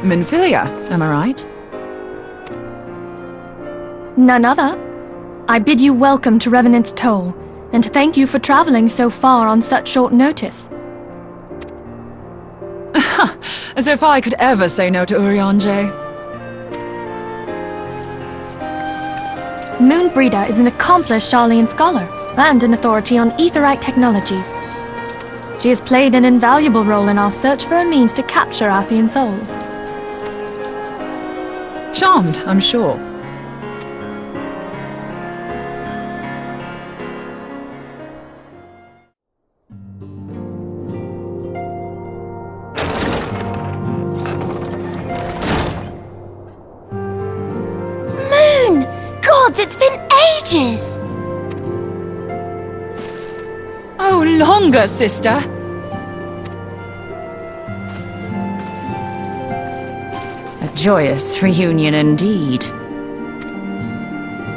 Minfilia, am I right? None other. I bid you welcome to Revenant's Toll, and thank you for traveling so far on such short notice. As if I could ever say no to Urianger. Moonbreeder is an accomplished Sharlayan scholar and an authority on aetherite technologies. She has played an invaluable role in our search for a means to capture Ascian souls. Charmed, I'm sure. It's been ages! Oh, longer, sister! A joyous reunion indeed.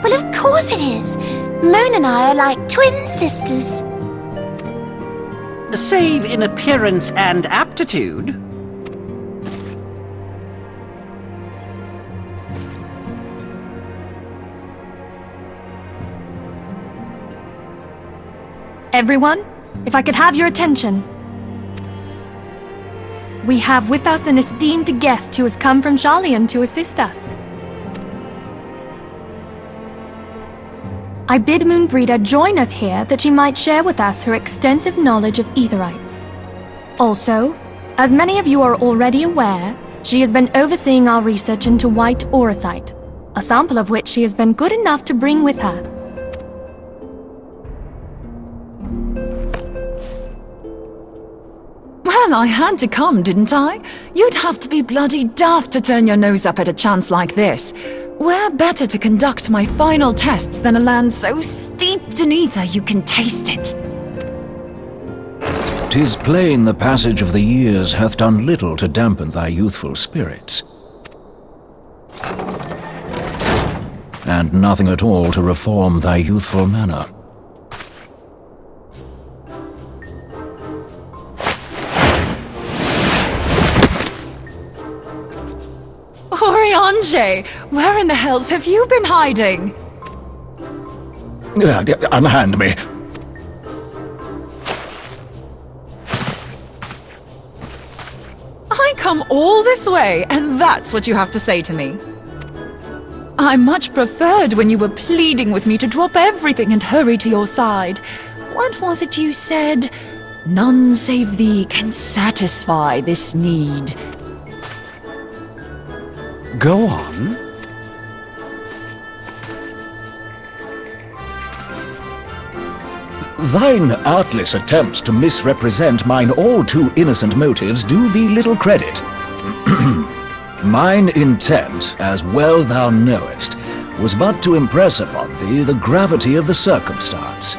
Well, of course it is. Moon and I are like twin sisters. Save in appearance and aptitude. Everyone, if I could have your attention. We have with us an esteemed guest who has come from Sharlayan to assist us. I bid Moonbreeder join us here that she might share with us her extensive knowledge of aetherites. Also, as many of you are already aware, she has been overseeing our research into white auracite, a sample of which she has been good enough to bring with her. Well, I had to come, didn't I? You'd have to be bloody daft to turn your nose up at a chance like this. Where better to conduct my final tests than a land so steeped in ether you can taste it? 'Tis plain the passage of the years hath done little to dampen thy youthful spirits, and nothing at all to reform thy youthful manner. Urianger, where in the hells have you been hiding? Unhand me. I come all this way, and that's what you have to say to me. I much preferred when you were pleading with me to drop everything and hurry to your side. What was it you said? None save thee can satisfy this need. Go on. Thine artless attempts to misrepresent mine all too innocent motives do thee little credit. Mine intent, as well thou knowest, was but to impress upon thee the gravity of the circumstance.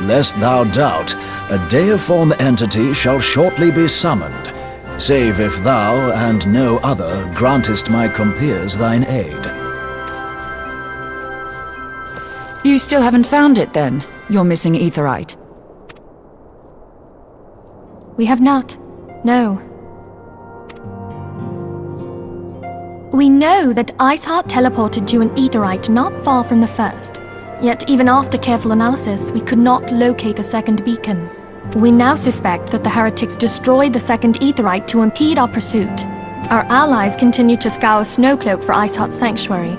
Lest thou doubt, a deiform entity shall shortly be summoned, save if thou and no other grantest my compeers thine aid. You still haven't found it, then? Your missing aetherite? We have not. No. We know that Iceheart teleported to an aetherite not far from the first. Yet even after careful analysis, we could not locate a second beacon. We now suspect that the heretics destroyed the second aetherite to impede our pursuit. Our allies continue to scour Snowcloak for Iceheart's sanctuary,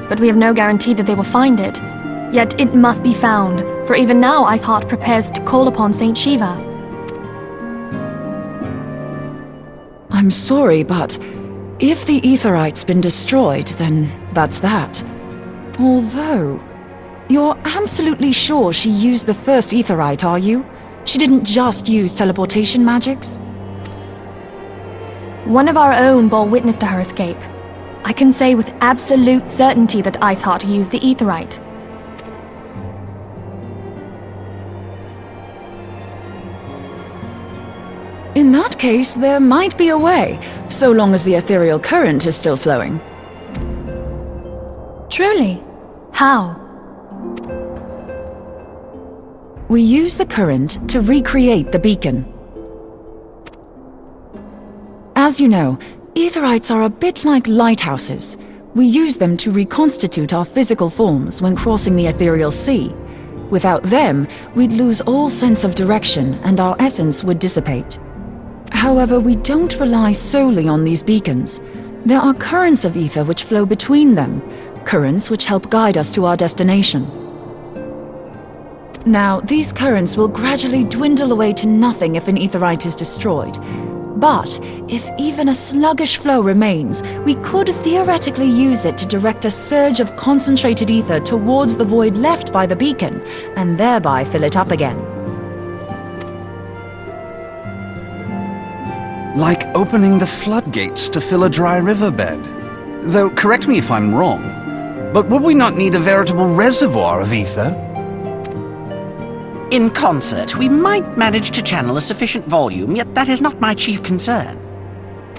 but we have no guarantee that they will find it. Yet it must be found, for even now Iceheart prepares to call upon Saint Shiva. I'm sorry, but if the aetherite's been destroyed, then that's that. Although, you're absolutely sure she used the first aetherite, are you? She didn't just use teleportation magics? One of our own bore witness to her escape. I can say with absolute certainty that Iceheart used the aetherite. In that case, there might be a way, so long as the ethereal current is still flowing. Truly? How? We use the current to recreate the beacon. As you know, Aetherites are a bit like lighthouses. We use them to reconstitute our physical forms when crossing the ethereal sea. Without them, we'd lose all sense of direction and our essence would dissipate. However, we don't rely solely on these beacons. There are currents of ether which flow between them, currents which help guide us to our destination. Now, these currents will gradually dwindle away to nothing if an aetherite is destroyed. But if even a sluggish flow remains, we could theoretically use it to direct a surge of concentrated ether towards the void left by the beacon, and thereby fill it up again. Like opening the floodgates to fill a dry riverbed. Though, correct me if I'm wrong, but would we not need a veritable reservoir of ether? In concert, we might manage to channel a sufficient volume, yet that is not my chief concern.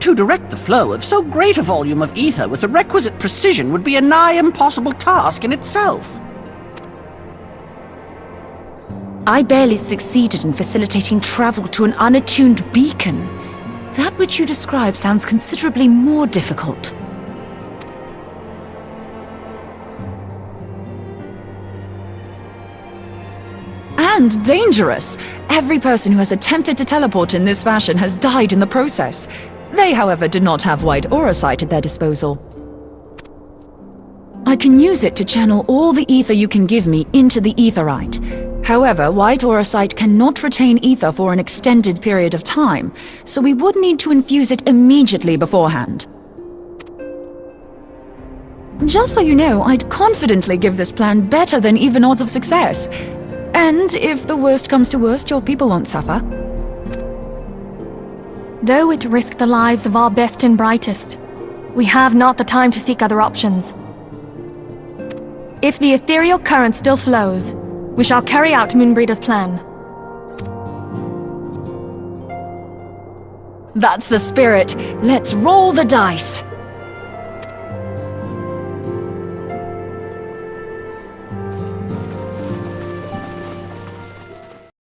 To direct the flow of so great a volume of ether with the requisite precision would be a nigh impossible task in itself. I barely succeeded in facilitating travel to an unattuned beacon. That which you describe sounds considerably more difficult. And dangerous. Every person who has attempted to teleport in this fashion has died in the process. They, however, did not have white aura sight at their disposal. I can use it to channel all the ether you can give me into the aetherite. However, white aura sight cannot retain ether for an extended period of time, so we would need to infuse it immediately beforehand. Just so you know, I'd confidently give this plan better than even odds of success. And if the worst comes to worst, your people won't suffer. Though it risked the lives of our best and brightest, we have not the time to seek other options. If the ethereal current still flows, we shall carry out Moonbreeder's plan. That's the spirit. Let's roll the dice.